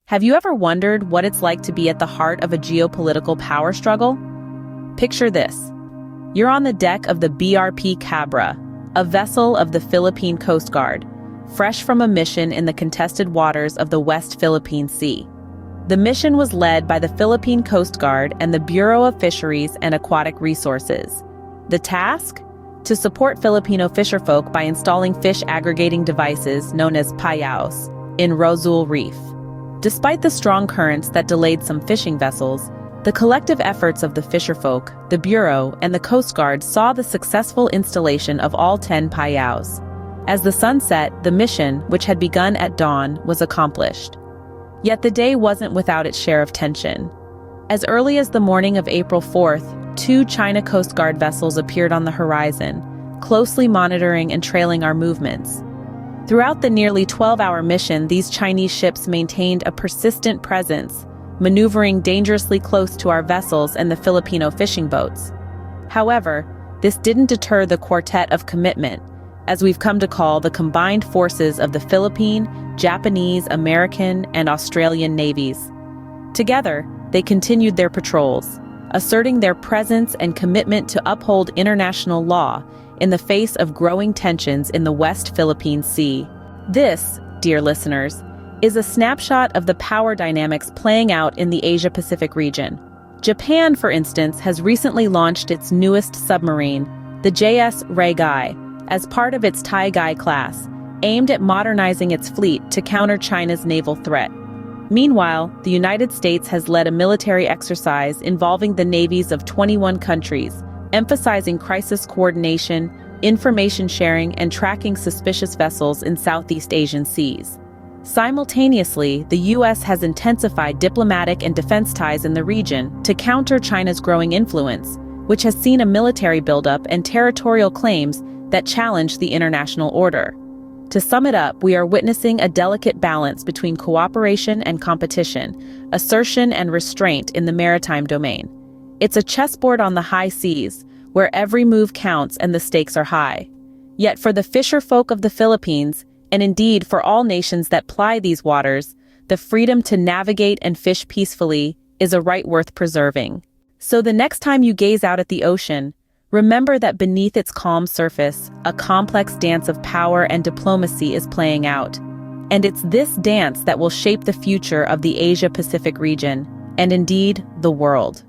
Have you ever wondered what it's like to be at the heart of a geopolitical power struggle? Picture this. You're on the deck of the BRP Cabra, a vessel of the Philippine Coast Guard, fresh from a mission in the contested waters of the West Philippine Sea. The mission was led by the Philippine Coast Guard and the Bureau of Fisheries and Aquatic Resources. The task? To support Filipino fisherfolk by installing fish aggregating devices known as payaos in Rozul Reef. Despite the strong currents that delayed some fishing vessels, the collective efforts of the fisherfolk, the Bureau, and the Coast Guard saw the successful installation of all 10 payaos. As the sun set, the mission, which had begun at dawn, was accomplished. Yet the day wasn't without its share of tension. As early as the morning of April 4th, 2 China Coast Guard vessels appeared on the horizon, closely monitoring and trailing our movements. Throughout the nearly 12-hour mission, these Chinese ships maintained a persistent presence, maneuvering dangerously close to our vessels and the Filipino fishing boats. However, this didn't deter the quartet of commitment, as we've come to call the combined forces of the Philippine, Japanese, American, and Australian navies. Together, they continued their patrols, asserting their presence and commitment to uphold international law in the face of growing tensions in the West Philippine Sea. This, dear listeners, is a snapshot of the power dynamics playing out in the Asia-Pacific region. Japan, for instance, has recently launched its newest submarine, the JS Regai, as part of its Taigai class, aimed at modernizing its fleet to counter China's naval threat. Meanwhile, the United States has led a military exercise involving the navies of 21 countries, emphasizing crisis coordination, information sharing, and tracking suspicious vessels in Southeast Asian seas. Simultaneously, the U.S. has intensified diplomatic and defense ties in the region to counter China's growing influence, which has seen a military buildup and territorial claims that challenge the international order. To sum it up, we are witnessing a delicate balance between cooperation and competition, assertion and restraint in the maritime domain. It's a chessboard on the high seas, where every move counts and the stakes are high. Yet for the fisherfolk of the Philippines, and indeed for all nations that ply these waters, the freedom to navigate and fish peacefully is a right worth preserving. So the next time you gaze out at the ocean, remember that beneath its calm surface, a complex dance of power and diplomacy is playing out. And it's this dance that will shape the future of the Asia-Pacific region, and indeed, the world.